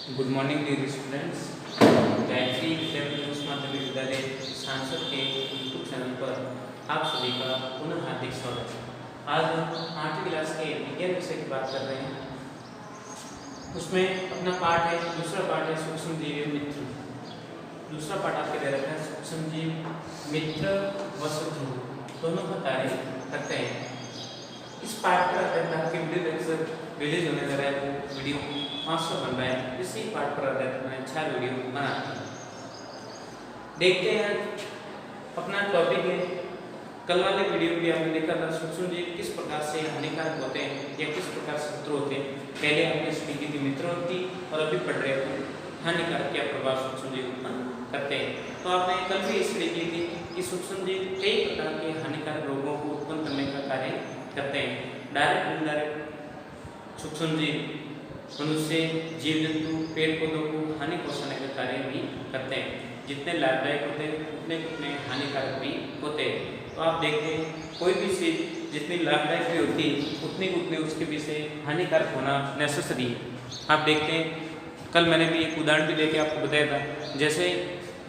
Good morning dear students. Gayatri Vidyapeeth Uchcha Madhyamik विद्यालय सांसद के यूट्यूब चैनल पर आप सभी का पुनः हार्दिक स्वागत है। आज हम 8वीं क्लास के विज्ञान विषय की बात कर रहे हैं। उसमें अपना पाठ है, दूसरा पाठ है सूक्ष्म जीव मित्र। दूसरा पाठ आपके दे रखा है सूक्ष्म जीव मित्र व शत्रु दोनों का कार्य करते हैं। इस पाठ पर अत्यंत आपके वीडियो लेक्चर रिलीज होने जा रहा है, वो वीडियो 500 बन रहा है। इसी पाठ पर आधारित मैं 4 वीडियो बनाता हूँ। देखते हैं अपना टॉपिक है। कल वाले वीडियो भी आपने देखा था सूक्ष्म जीव किस प्रकार से हानिकारक होते हैं या किस प्रकार से शत्रु होते हैं। पहले हमने स्टडी की थी मित्रवृत्ति और अभी पढ़ रहे थे हानिकारक क्या प्रभाव सूक्ष्म जीव उत्पन्न करते हैं। तो आपने कल भी स्टडी की थी कि सूक्ष्म जीव कई प्रकार के हानिकारक रोगों को उत्पन्न करने का कार्य करते हैं। डायरेक्ट इनडायरेक्ट सूक्ष्म जीव मनुष्य, जीव जंतु, पेड़ पौधों को हानि पहुंचाने का कार्य भी करते हैं। जितने लाभदायक होते हैं उतने उतने हानिकारक भी होते हैं। तो आप देखते हैं कोई भी चीज़ जितनी लाभदायक भी होती है उतनी उतनी उसके विषय हानिकारक होना नेसेसरी है। आप देखते हैं कल मैंने भी एक उदाहरण भी लेके आपको बताया था। जैसे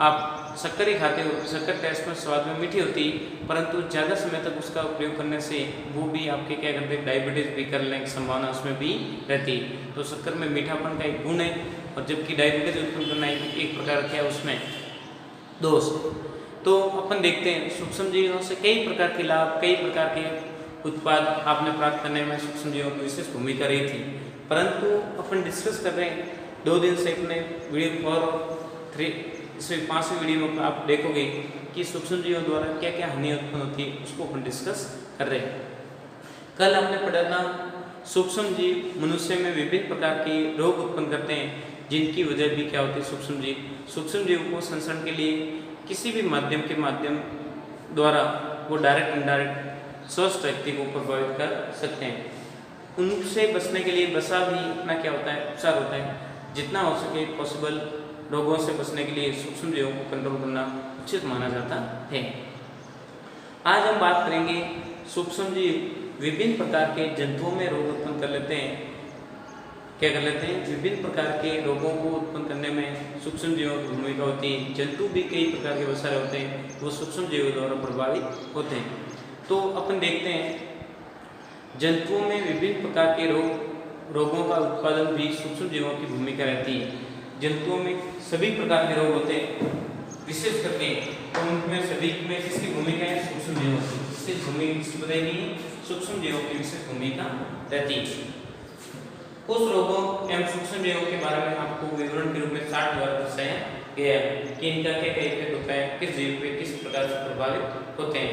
आप शक्कर ही खाते हो, शक्कर टेस्ट में स्वाद में मीठी होती है, परंतु ज़्यादा समय तक उसका उपयोग करने से वो भी आपके क्या करते हैं डायबिटीज़ भी करने की संभावना उसमें भी रहती है। तो शक्कर में मीठापन का एक गुण है और जबकि डायबिटीज़ उत्पन्न करना एक प्रकार क्या उसमें दोष। तो अपन देखते हैं सूक्ष्म जीवों से कई प्रकार के लाभ, कई प्रकार के उत्पाद आपने प्राप्त करने में सूक्ष्म जीवों की विशेष भूमिका रही थी। परंतु अपन डिस्कस कर रहे हैं 2 दिन से अपने वीडियो 4 और 3 इसमें 5वीं वीडियो में आप देखोगे कि सूक्ष्म जीवों द्वारा क्या क्या हानि उत्पन्न होती है उसको अपन डिस्कस कर रहे हैं। कल हमने पढ़ा था सूक्ष्म जीव मनुष्य में विभिन्न प्रकार के रोग उत्पन्न करते हैं, जिनकी वजह भी क्या होती है सूक्ष्म जीव को संसरण के लिए किसी भी माध्यम के माध्यम द्वारा वो डायरेक्ट इनडायरेक्ट स्वस्थ व्यक्ति को प्रभावित कर सकते हैं। उनसे बचने के लिए बसा भी अपना क्या होता है उपचार होता है। जितना हो सके पॉसिबल रोगों से बचने के लिए सूक्ष्म जीवों को कंट्रोल करना उचित माना जाता है। आज हम बात करेंगे सूक्ष्म जीव विभिन्न प्रकार के जंतुओं में रोग उत्पन्न कर लेते हैं। क्या कर लेते हैं? विभिन्न प्रकार के रोगों को उत्पन्न करने में सूक्ष्म जीवों की भूमिका होती है। जंतु भी कई प्रकार के बसारे होते हैं, वो सूक्ष्म जीवों द्वारा प्रभावित होते हैं। तो अपन देखते हैं जंतुओं में विभिन्न प्रकार के रोगों का उत्पादन भी सूक्ष्म जीवों की भूमिका रहती है। जंतुओं में सभी प्रकार के रोग होते हैं, विशेष करके तो उनमें सभी में किसकी भूमिका है? सूक्ष्म जीवों की। विशेष भूमिका किसकी बताई गई है? सूक्ष्म जीवों की विशेष भूमिका रहती है। उस रोगों एवं सूक्ष्म जीवों के बारे में आपको विवरण के रूप में 60 द्वारा दर्शाया गया है कि इनका क्या क्या इफेक्ट होता है, किस जीव पे किस प्रकार से प्रभावित होते हैं,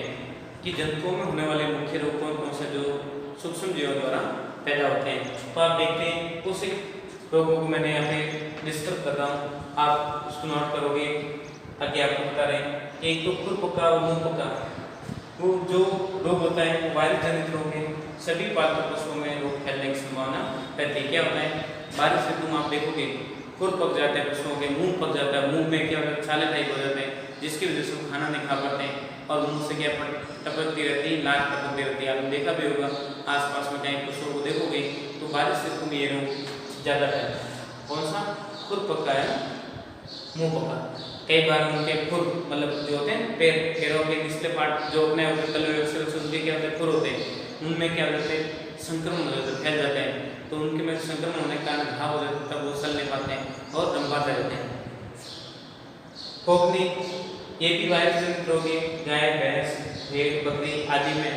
कि जंतुओं में होने वाले मुख्य रोग कौन कौन से जो सूक्ष्म जीवों द्वारा पैदा होते हैं। तो आप देखते हैं उस रोगों को मैंने यहाँ पे डिस्कस कर रहा हूँ, आप उसको नोट करोगे ताकि आपको बता रहे हैं। एक तो खुरपका और मुंहपका, वो जो रोग होता है वो वायरस जनित रोग है। सभी पालतू पशुओं में रोग फैलने की संभावना रहती है। क्या होता है? बारिश ऋतु में आप देखोगे खुर पक जाते हैं पशुओं के, मुंह पक जाता है, मुंह में क्या होता है छाले टाइप हो जाते हैं, जिसकी वजह से वो खाना नहीं खा पाते हैं और मुंह से क्या टपकती रहती है, नाक टपकती रहती है। आपने देखा भी होगा आसपास में कहीं पशुओं को देखोगे तो बारिश ऋतु में ये रोग ज़्यादा फैलता है। कौन सा? खुर पका है, मुंह पका। कई बार उनके खुर मतलब जो होते हैं पैरों के निचले पार्ट जो अपने तलवे से उनके क्या होते हैं खुर होते हैं, उनमें क्या होते हैं संक्रमण हो जाते हैं, फैल जाते हैं। तो उनके में संक्रमण होने के कारण घाव हो जाते हैं, तब वो चल नहीं पाते हैं और दम रहते हैं। खोखनी, ये भी वायरस जनित रोग है। गाय, भैंस, भेड़, बकरी आदि में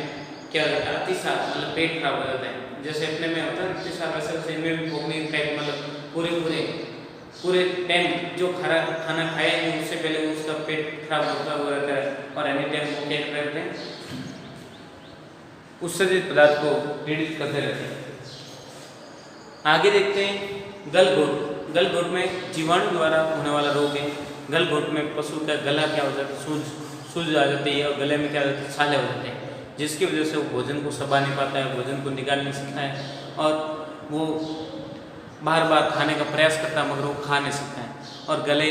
क्या हो जाता है अतिसार, मतलब पेट खराब हो जाता है। जैसे अपने में होता है अतिसार, वैसे इनमें भी खोखनी टाइप मतलब पूरे टाइम जो खाना खाए नहीं उससे पहले उसका पेट खराब होता हुआ रहता है और एनी टाइम वो क्या करते हैं उत्सर्जित पदार्थ को रिड्यूस करते रहते हैं। आगे देखते हैं गलघोट। गलघोट में जीवाणु द्वारा होने वाला रोग है। गलघोट में पशु का गला क्या हो जाता है सूज आ जाती है और गले में क्या हो जाता है छाले हो जाते हैं, जिसकी वजह से वो भोजन को चबा नहीं पाता है, भोजन को निकाल नहीं सकता है और वो बार बार खाने का प्रयास करता है मगर वो खा नहीं सकता है। और गले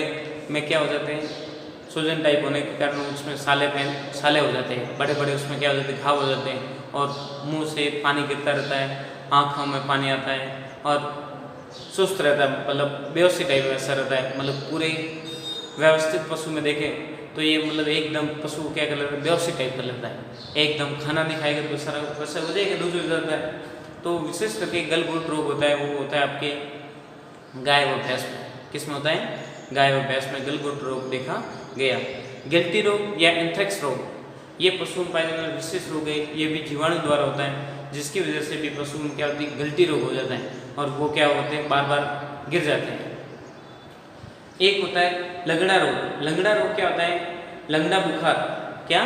में क्या हो जाते हैं सूजन टाइप होने के कारण उसमें साले हो जाते हैं, बड़े बड़े उसमें क्या हो जाते हैं घाव हो जाते हैं और मुंह से पानी गिरता रहता है, आँखों में पानी आता है और सुस्त रहता है, मतलब बेहोशी टाइप वैसा रहता है, मतलब पूरे व्यवस्थित पशु में देखें तो ये मतलब एकदम पशु क्या कर लेता है, बेहोशी टाइप कर लेता है, एकदम खाना नहीं खाएगा तो सारा वैसा हो जाएगा, लूज हो जाता है। तो विशेष करके गलघोटू रोग होता है, वो होता है आपके गाय व भैंस में। किस में होता है? गाय व भैंस में गलघोटू रोग देखा गया। गिल्टी रोग या एंथ्रेक्स रोग, ये पशुओं में पाए जाने वाला विशेष रोग है। ये भी जीवाणु द्वारा होता है, जिसकी वजह से भी पशु में क्या होती है, गलटी रोग हो जाता है और वो क्या होते हैं, बार बार गिर जाते हैं। एक होता है लंगड़ा रोग। लंगड़ा रोग क्या होता है? लंगड़ा बुखार। क्या?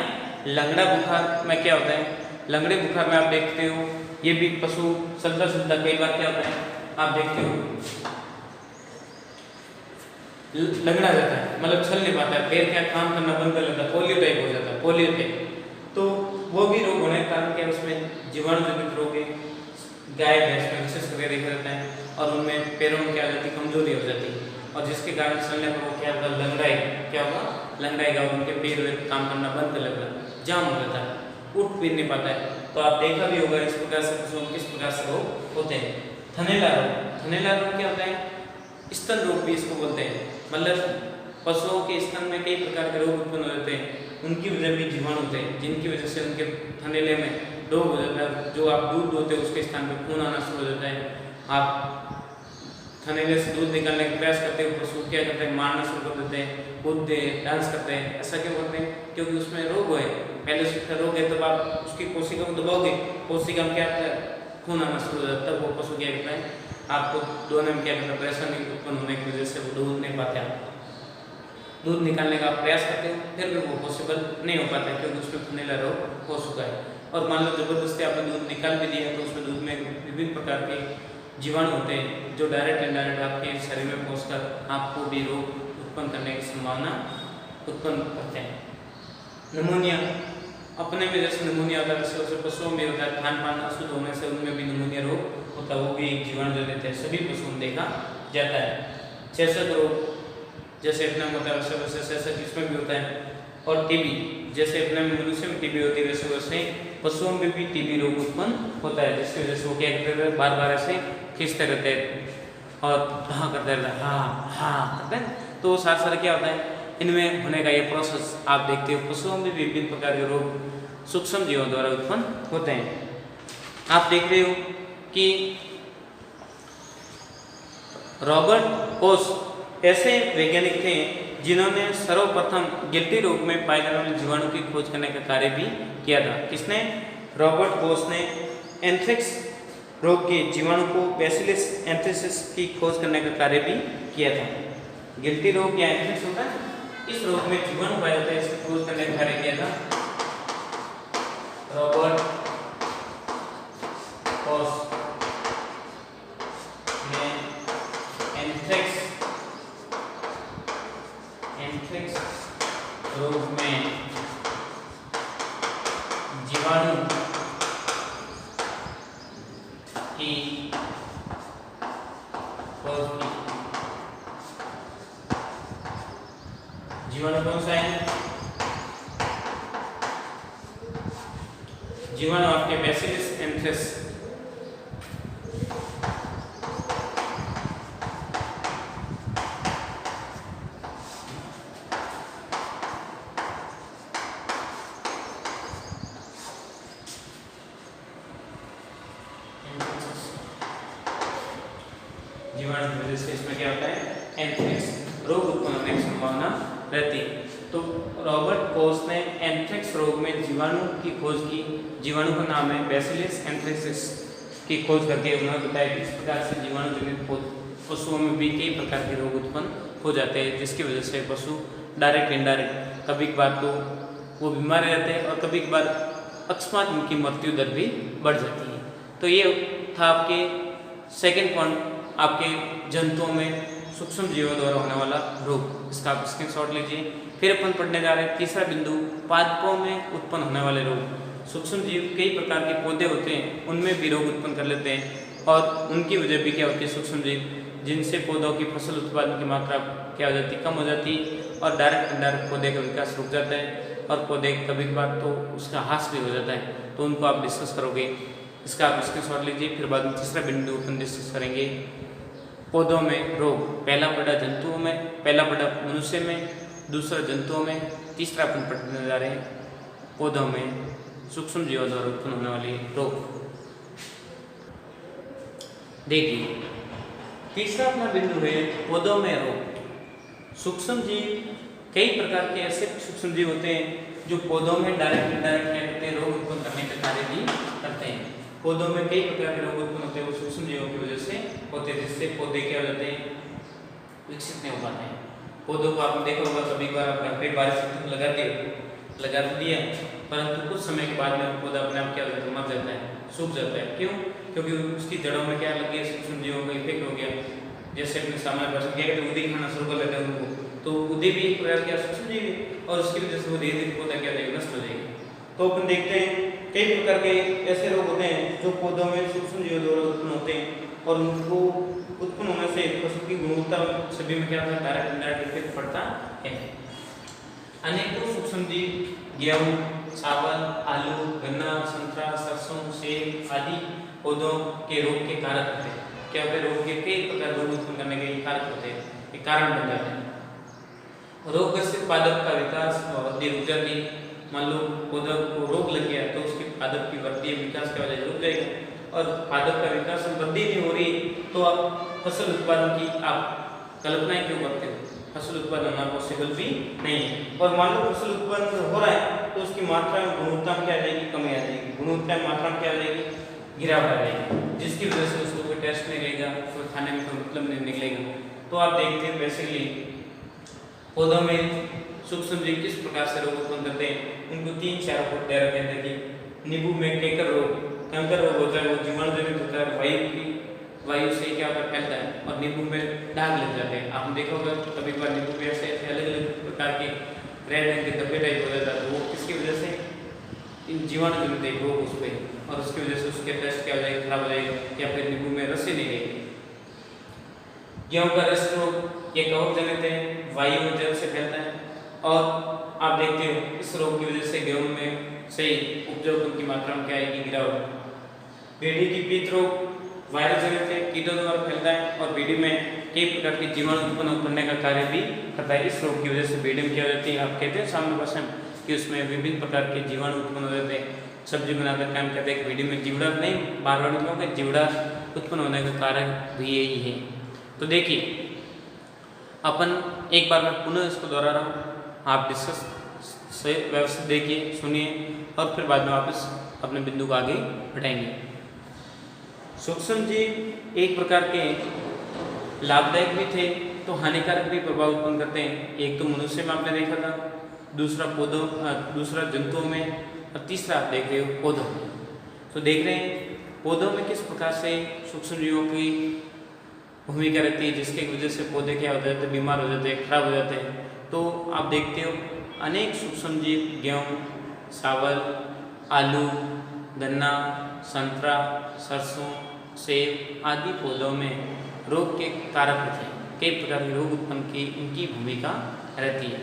लंगड़ा बुखार में क्या होता है? लंगड़े बुखार में आप देखते हो ये भी पशु चलता कई बार क्या होता है, आप देखते हो लंगड़ा जाता है, मतलब चल नहीं पाता है, पैर क्या काम करना बंद कर लेता है, पोलियो टाइप हो जाता है, पोलियो टाइप। तो वो भी रोग होने के कारण क्या उसमें जीवाणु जनित रोग है, गाय भैंस में विशेष करके देखा जाता है और उनमें पैरों में क्या हो जाती है, कमजोरी हो जाती है और जिसके कारण चलने पर वो क्या होगा, लंगड़ाएगा। क्या होगा? लंगड़ाएगा और उनके पैर वे काम करना बंद कर लगेगा, जाम हो जाता है, उठ फिर नहीं पाता है। तो आप देखा भी होगा इस प्रकार से पशुओं किस प्रकार से रोग होते हैं। थनैला रोग। थनैला रोग क्या होता है? स्तन रोग भी इसको बोलते हैं, मतलब पशुओं के स्तन में कई प्रकार के रोग उत्पन्न हो जाते हैं, उनकी वजह भी जीवाणु होते हैं, जिनकी वजह से उनके थनैले में रोग हो जाता है। जो आप दूध दोते हैं उसके स्थान पर खून आना शुरू हो जाता है। आप थनैले से दूध निकालने का प्रयास करते हैं, पशु क्या करते हैं, मारना शुरू कर देते हैं, कूदते हैं, डांस करते हैं। ऐसा क्यों करते हैं? क्योंकि उसमें रोग है, पहले से उसका रोग है, तब आप उसकी कोशिका को दबाओगे, कोशिका में क्या होता है, खून आना शुरू हो जाता है, तब वो पशु क्या करता है, आपको दोनों में क्या करता है, परेशानी उत्पन्न होने की वजह से वो दूध नहीं पाते, आप दूध निकालने का प्रयास करते हो, फिर भी वो पॉसिबल नहीं हो पाता है क्योंकि उसमें थनैला रोग हो चुका है। और मान लो जबरदस्ती आपने दूध निकाल भी दिया तो उसमें दूध में विभिन्न प्रकार के जीवाणु होते हैं जो डायरेक्ट इनडायरेक्ट आपके शरीर में पहुंचकर आपको भी रोग उत्पन्न करने की संभावना उत्पन्न करते हैं। निमोनिया, अपने में जैसे निमोनिया होता है वैसे पशुओं में होता है, खान पान अशुद्ध होने से उनमें भी निमोनिया रोग होता है, वो भी एक जीवाणु जो देते हैं, सभी पशुओं में देखा जाता है। चेचक रोग जैसे अपने में होता है वैसे वैसे चेचक इसमें भी होता है। और टीबी, जैसे अपने में मनुष्य में टीबी होती है वैसे वैसे पशुओं में भी टीबी रोग उत्पन्न होता है, जिसकी वजह से वो क्या करते हैं, बार बार ऐसे खींचते रहते हैं और हाँ करते रहते हैं, हाँ करते हैं। तो साथ साथ क्या होता है, इनमें होने का ये प्रोसेस आप देखते हो। पशुओं में भी विभिन्न प्रकार के रोग सूक्ष्म जीवों द्वारा उत्पन्न होते हैं। आप देख रहे हो कि रॉबर्ट कोच ऐसे वैज्ञानिक थे जिन्होंने सर्वप्रथम गिल्टी रोग में पाए जाने वाले जीवाणु की खोज करने का कार्य भी किया था। किसने? रॉबर्ट कोच ने एंथ्रेक्स रोग के जीवाणु को बैसिलस एंथ्रेसिस की खोज करने का कार्य भी किया था। गिल्टी रोग या एंथ्रेक्स होता है, इस रोग में जीवाणु पाए जाते हैं, इसकी खोज करने का कार्य किया था रॉबर्ट कोच ने। एंथ्रेक्स रोग में जीवाणु की खोज की। जीवाणु कौन सा है? जीवाणु आपके बैसिलस एंथ्रेक्स जीवाणु की वजह से इसमें क्या होता है, एंथ्रेक्स रोग उत्पन्न होने की संभावना रहती है। तो रॉबर्ट कोच ने एंथ्रेक्स रोग में जीवाणु की खोज की। जीवाणु का नाम है बैसिलस एंथ्रेसिस की खोज करके उन्होंने बताया कि इस प्रकार से जीवाणु जनित पशुओं में भी कई प्रकार के रोग उत्पन्न हो जाते हैं, जिसकी वजह से पशु डायरेक्ट इनडायरेक्ट कभी कभार तो वो बीमार रहते हैं और कभी कभार अकस्मात उनकी मृत्यु दर भी बढ़ जाती है। तो ये था आपके सेकेंड पॉइंट, आपके जंतुओं में सूक्ष्म जीवों द्वारा होने वाला रोग। इसका आप स्क्रीनशॉट लीजिए। फिर अपन पढ़ने जा रहे हैं तीसरा बिंदु, पादपों में उत्पन्न होने वाले रोग। सूक्ष्म जीव कई प्रकार के पौधे होते हैं, उनमें भी रोग उत्पन्न कर लेते हैं और उनकी वजह भी क्या होती है, सूक्ष्म जीव, जिनसे पौधों की फसल उत्पादन की मात्रा क्या हो जाती है, कम हो जाती है और डायरेक्ट इनडायरेक्ट पौधे का विकास रुक जाता है और पौधे कभी कभार तो उसका ह्रास भी हो जाता है। तो उनको आप डिस्कस करोगे, इसका आप स्क्रीनशॉट लीजिए। फिर बाद में तीसरा बिंदु अपन डिस्कस करेंगे। पौधों में रोग। पहला पड़ा जंतुओं में, पहला पड़ा मनुष्य में, दूसरा जंतुओं में, तीसरा अपन पढ़ने जा रहे हैं पौधों में सूक्ष्म जीवों द्वारा उत्पन्न होने वाले रोग। देखिए तीसरा अपना बिंदु है पौधों में रोग। सूक्ष्म जीव कई प्रकार के ऐसे सूक्ष्म जीव होते हैं जो पौधों में डायरेक्ट इनडायरेक्ट क्या करते हैं, रोग उत्पन्न करने के कार्य भी करते हैं। पौधों में कई प्रकार के रोग उत्पन्न होते हैं, वो सूक्ष्म जीवों की वजह से होते हैं, जिससे पौधे क्या हो जाते हैं, विकसित नहीं हो पाते हैं। पौधों को आपने देखा होगा कभी बार घर पे बारिश लगा दिया, परंतु कुछ समय के बाद में पौधा अपने आप क्या हो जाता है, मर जाता है, सूख जाता है। क्यों? क्योंकि उसकी जड़ों में क्या लग गया, सूक्ष्म जीवों का इफेक्ट हो गया। जैसे अपने सामने पर्सन क्या कहते हैं, उदी खाना शुरू कर लेते हैं उनको, तो उदी भी एक प्रकार क्या सूक्ष्म जीव है, और उसकी वजह से वो धीरे धीरे पौधा क्या जाएगा, नष्ट हो जाएगा। तो अपन देखते हैं कई प्रकार के ऐसे रोग होते हैं जो पौधों में सूक्ष्म जीवों द्वारा उत्पन्न होते हैं, और उनको उत्पन्न होने से फसल की गुणवत्ता सभी में क्या होता है, डायरेक्ट इनडायरेक्ट इफेक्ट पड़ता है। अनेकों सूक्ष्म जीव गेहूं, चावल, आलू, गन्ना, संतरा, सरसों, सेब आदि पौधों के रोग के कारक होते हैं। क्या होते हैं, रोग के कई प्रकार रोग उत्पन्न करने के कारक होते हैं, ये कारण बन जाते हैं। रोग ग्रसित पादप का विकास और वृद्धि रुक जाती है। मान लो पौधा को रोग लग गया तो उसके पादप की वृद्धि विकास की वजह से रुक जाएगा, और पादप का विकास और वृद्धि नहीं हो रही तो आप फसल उत्पादन की आप कल्पना क्यों करते हो, फसल उत्पादन होना पॉसिबल भी नहीं है। और मान लो फसल उत्पन्न हो रहा है तो उसकी मात्रा में गुणवत्ता में क्या आ जाएगी, कमी आ जाएगी, गुणवत्ता में मात्रा में क्या आ जाएगी, गिरावट आ जाएगी, जिसकी वजह से उसको कोई टेस्ट नहीं रहेगा, कोई खाने में कोई मतलब नहीं निकलेगा। तो आप देखते हैं बेसिकली पौधों में सूक्ष्म जीव किस प्रकार से रोग उत्पन्न करते हैं, उनको 3-4 को दे रखे हैं कि नींबू में केकर रोग होता है, वो जीवाणु जनित होता है, वायु से क्या होता है, फैलता है, और नींबू में दाग लग जाते हैं। आपने देखा होगा कभी बार नींबू में ऐसे अलग अलग प्रकार के रेड रंग के धब्बे टाइप हो जाता है, तो वो किसकी वजह से, इन जीवाणु जनित एक रोग उस पर, और उसकी वजह से उसके टेस्ट क्या हो जाएगा, खराब हो जाएगा, या फिर नींबू में रस ही नहीं रहेगी। गेहूं का रस रोग ये कवक जनित है, वायु और जल से फैलता है, और आप देखते हो इस रोग की वजह से गेहूं में से उपजाऊपन की मात्रा में क्या आएगी, गिरावट। भेड़ी की पीत रोग वायरस जनित है, कीटों द्वारा फैलता है, और भेड़ी में कई प्रकार के जीवाणु उत्पन्न करने का कार्य भी करता है। इस रोग की वजह से भेड़ी में क्या हो जाती है, आप कहते हैं सामने पर्सन कि उसमें विभिन्न प्रकार के जीवाणु उत्पन्न हो जाते हैं। सब्जी बनाकर काम कहते हैं भेड़ी में जीवड़ा नहीं, बारवाड़ी लोगों का जीवड़ा उत्पन्न होने का कारण भी यही है। तो देखिए अपन एक बार मैं पुनः इसको दोहरा रहा हूँ, आप डिस्कस से व्यवस्थित देखिए, सुनिए, और फिर बाद में वापस अपने बिंदु को आगे बढ़ाएंगे। सूक्ष्म जीव एक प्रकार के लाभदायक भी थे तो हानिकारक भी प्रभाव उत्पन्न करते हैं। एक तो मनुष्य में आपने देखा था, दूसरा पौधों, दूसरा जंतुओं में, और तीसरा आप देख रहे हो पौधों में। तो देख रहे हैं पौधों में किस प्रकार से सूक्ष्म जीवों की भूमिका रहती है, जिसकी वजह से पौधे क्या हो जाते हैं, बीमार हो जाते हैं, खराब हो जाते हैं। तो आप देखते हो अनेक सूक्ष्म जीव गेहूँ, चावल, आलू, गन्ना, संतरा, सरसों, सेब आदि पौधों में रोग के कारक होते हैं। कई प्रकार के रोग उत्पन्न की इनकी भूमिका रहती है।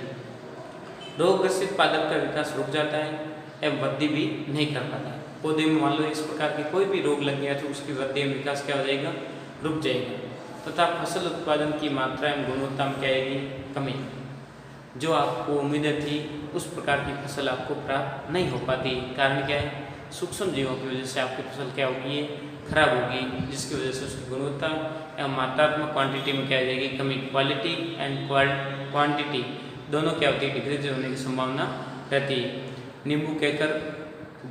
रोग ग्रसित पादप का विकास रुक जाता है एवं वृद्धि भी नहीं कर पाता है। पौधे में मान लो इस प्रकार के कोई भी रोग लग गया तो उसकी वृद्धि एवं विकास क्या हो जाएगा, रुक जाएगा, तथा फसल उत्पादन की मात्रा एवं गुणवत्ता में क्या आएगी, कमी। जो आपको उम्मीदें थी उस प्रकार की फसल आपको प्राप्त नहीं हो पाती। कारण क्या है, सूक्ष्म जीवों की वजह से आपकी फसल क्या होगी, खराब होगी, जिसकी वजह से उसकी गुणवत्ता एवं मात्रात्मक क्वांटिटी में क्या आ जाएगी, कमी। क्वालिटी एंड क्वांटिटी दोनों क्या होती है, डिक्रीज होने की संभावना रहती है। नींबू केकर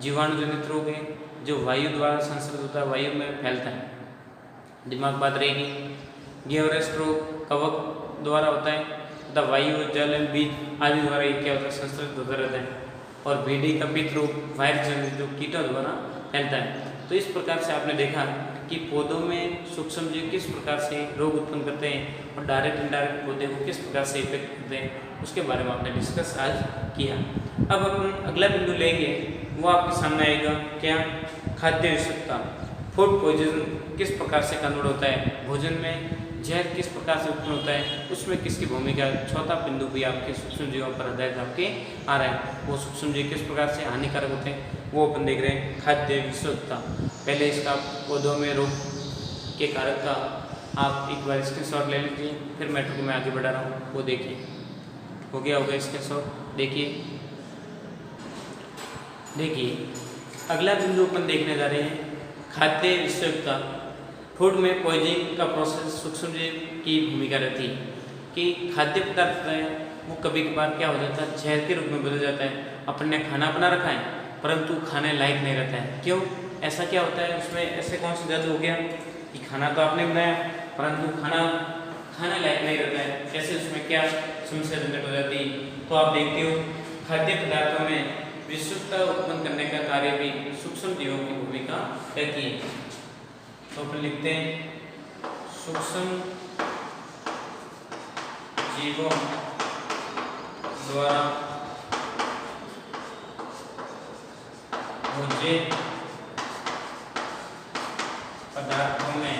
जीवाणु जनित रोग है जो वायु द्वारा संसर्ग होता है, वायु में फैलता है, दिमाग बात रहेगी। गेवरेस्ट रोग कवक द्वारा होता है तथा वायु, जल, बीज आदि द्वारा ये क्या होता है, संसर्ग होता रहता है। और भेड़ी का पित्त रोग वायरस जनित जो कीटों द्वारा फैलता है। तो इस प्रकार से आपने देखा कि पौधों में सूक्ष्म जीव किस प्रकार से रोग उत्पन्न करते हैं और डायरेक्ट इनडायरेक्ट पौधे को किस प्रकार से इफेक्ट करते हैं, उसके बारे में आपने डिस्कस आज किया। अब अपन अगला बिंदु लेंगे, वो आपके सामने आएगा क्या, खाद्य विषाक्तता, फूड पॉइजन किस प्रकार से कन्वर्ट होता है, भोजन में जहर किस प्रकार से उत्पन्न होता है, उसमें किसकी भूमिका है। चौथा बिंदु भी आपके सूक्ष्म जीवों पर आधारित आपके आ रहा है, वो सूक्ष्म जीव किस प्रकार से हानिकारक होते हैं वो अपन देख रहे हैं। खाद्य विषाक्तता, पहले इसका पौधों में रोग के कारक का आप एक बार स्क्रीनशॉट ले लीजिए, फिर मैटर को मैं आगे बढ़ा रहा हूँ वो देखिए। हो गया होगा स्क्रीनशॉट, देखिए अगला बिंदु अपन देखने जा रहे हैं खाद्य विषयुक्तता। फूड में पॉइजनिंग का प्रोसेस सूक्ष्मजीव की भूमिका रहती है कि खाद्य पदार्थ है वो कभी कभार क्या हो जाता है, जहर के रूप में बदल जाता है। अपन ने खाना बना रखा है परंतु खाने लायक नहीं रहता है। क्यों ऐसा क्या होता है, उसमें ऐसे कौन सा जादू हो गया कि खाना तो आपने बनाया परंतु खाना खाने लायक नहीं रहता है, कैसे उसमें क्या समस्या जनरेट हो जाती है। तो आप देखते हो खाद्य पदार्थों में विषुक्तता उत्पन्न करने का कार्य भी सूक्ष्म जीवों की भूमिका रहती है। तो अपन लिखते हैं सूक्ष्म जीवों द्वारा भोज्य पदार्थों में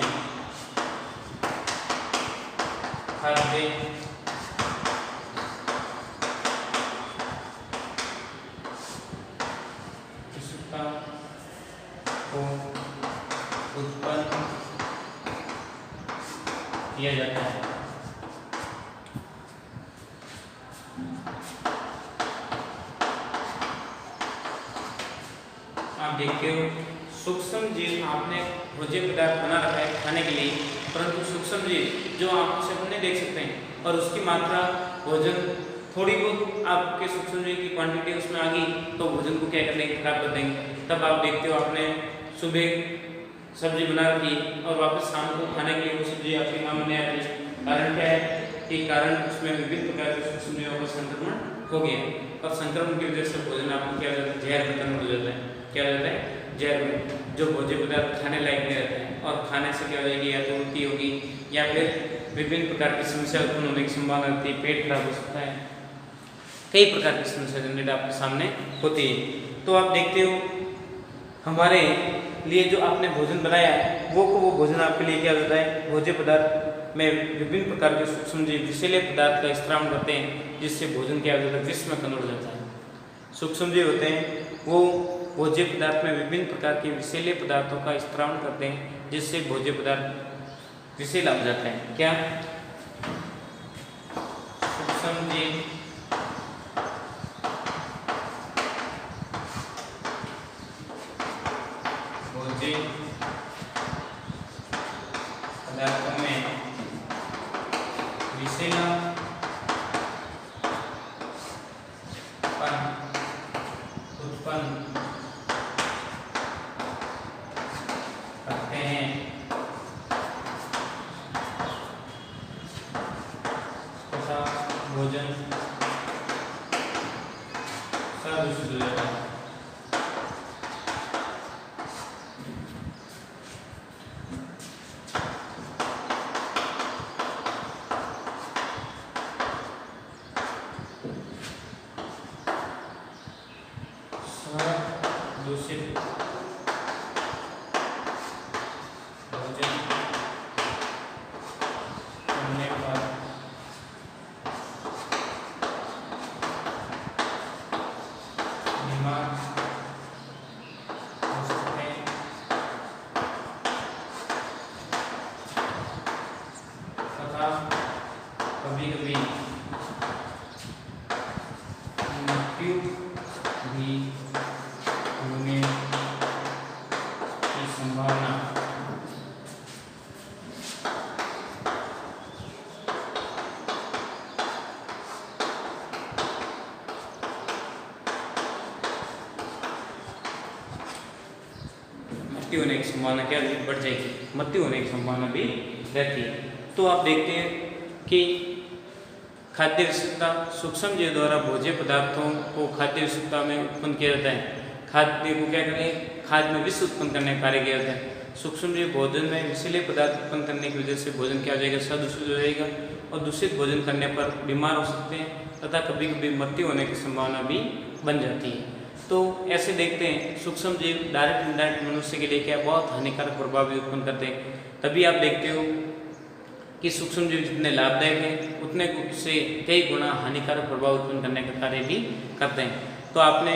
खाद्य विषुक्तता को उत्पन्न किया जाता है। आप देखते हो सूक्ष्म जीव आपने भोज्य पदार्थ बना रखा है खाने के लिए, परंतु सूक्ष्म जीव जो आप उसे नहीं देख सकते हैं और उसकी मात्रा भोजन थोड़ी बहुत आपके सूक्ष्म जीव की क्वांटिटी उसमें आ गई तो भोजन को क्या कर देंगे, खराब कर देंगे। तब आप देखते हो आपने सुबह सब्जी बना रखी और वापस शाम को खाने के लिए वो सब्जी आपके काम नहीं आती। कारण क्या है कि कारण उसमें विभिन्न प्रकार के सूक्ष्म जीवों का संक्रमण हो गया और संक्रमण की वजह से भोजन आपको क्या हो जाता है, जहर में कन्वर्ट हो जाता है। क्या हो जाता है, जहर में, जो भोज्य पदार्थ खाने लायक नहीं रहता है और खाने से क्या हो जाएगी, या तो उल्टी होगी या फिर विभिन्न प्रकार की समस्या उत्पन्न होने की संभावना रहती है, पेट खराब हो सकता है, कई प्रकार की समस्या जनरेट आपके सामने होती है। तो आप देखते हो हमारे लिए जो आपने भोजन बनाया है वो भोजन आपके लिए क्या होता है, भोज्य पदार्थ में विभिन्न प्रकार के सूक्ष्म जीव विषैले पदार्थ का स्त्राव करते हैं जिससे भोजन क्या हो जाता है, विष में कन्वर्ट हो जाता है। सूक्ष्म जीव होते हैं वो भोज्य पदार्थ में विभिन्न प्रकार के विषैले पदार्थों का स्त्राव करते हैं जिससे भोज्य पदार्थ विषैला हो जाता है। क्या सूक्ष्म जीव भोज्य पदार्थों में विषैला उत्पन्न करते हैं तथा भोजन दूषित हो जाता है। दूषित भोजन करने पर बीमार हो सकते हैं तथा कभी-कभी मृत्यु भी होने की संभावना मृत्यु होने की संभावना क्या बढ़ जाएगी, मृत्यु होने की संभावना भी रहती है। तो आप देखते हैं कि खाद्य विषुक्तता सूक्ष्म जीव द्वारा भोज्य पदार्थों को खाद्य विषुक्तता में उत्पन्न किया जाता है। खाद्य को क्या करें, खाद्य में विष उत्पन्न करने का कार्य किया जाता है। सूक्ष्म जीव भोजन में विषैले पदार्थ उत्पन्न करने की वजह से भोजन क्या हो जाएगा, सदूषित हो जाएगा और दूषित भोजन करने पर बीमार हो सकते हैं तथा कभी कभी मृत्यु होने की संभावना भी बन जाती है। तो ऐसे देखते हैं सूक्ष्म जीव डायरेक्ट इनडायरेक्ट मनुष्य के लिए क्या बहुत हानिकारक प्रभाव भी उत्पन्न करते हैं। तभी आप देखते हो कि सूक्ष्म जीव जितने लाभदायक हैं उतने उससे कई गुना हानिकारक प्रभाव उत्पन्न करने का कार्य भी करते हैं। तो आपने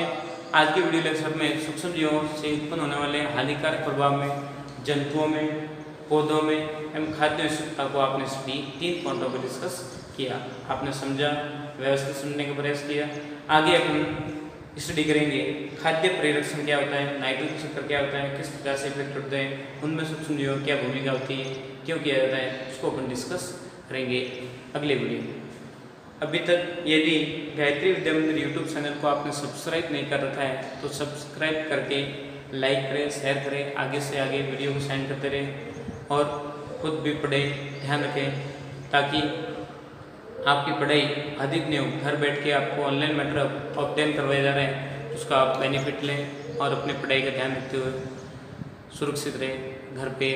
आज के वीडियो लेक्चर में सूक्ष्म जीवों से उत्पन्न होने वाले हानिकारक प्रभाव में जंतुओं में पौधों में एवं खाद्य विशुद्धता को आपने स्टडी 3 पॉइंटों पर डिस्कस किया। आपने समझा, व्यवस्थित सुनने का प्रयास किया। आगे अपन स्टडी करेंगे खाद्य परिरक्षण क्या होता है, नाइट्रोजन चक्र क्या होता है, किस प्रकार से इफेक्ट होते हैं, उनमें सूक्ष्म जीवों की क्या भूमिका होती है, क्यों किया जाता है, उसको अपन डिस्कस करेंगे अगले वीडियो में। अभी तक यदि गायत्री विद्या मंदिर यूट्यूब चैनल को आपने सब्सक्राइब नहीं कर रखा है तो सब्सक्राइब करके लाइक करें, शेयर करें, आगे से आगे वीडियो को सेंड करते रहें और खुद भी पढ़ें, ध्यान रखें ताकि आपकी पढ़ाई अधिक नहीं हो। घर बैठ के आपको ऑनलाइन मैटर ऑब्टेन करवाए जा रहे हैं, उसका आप बेनिफिट लें और अपनी पढ़ाई का ध्यान रखते हुए सुरक्षित रहें, घर पे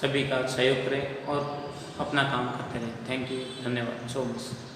सभी का सहयोग करें और अपना काम करते रहें। थैंक यू, धन्यवाद सो मच।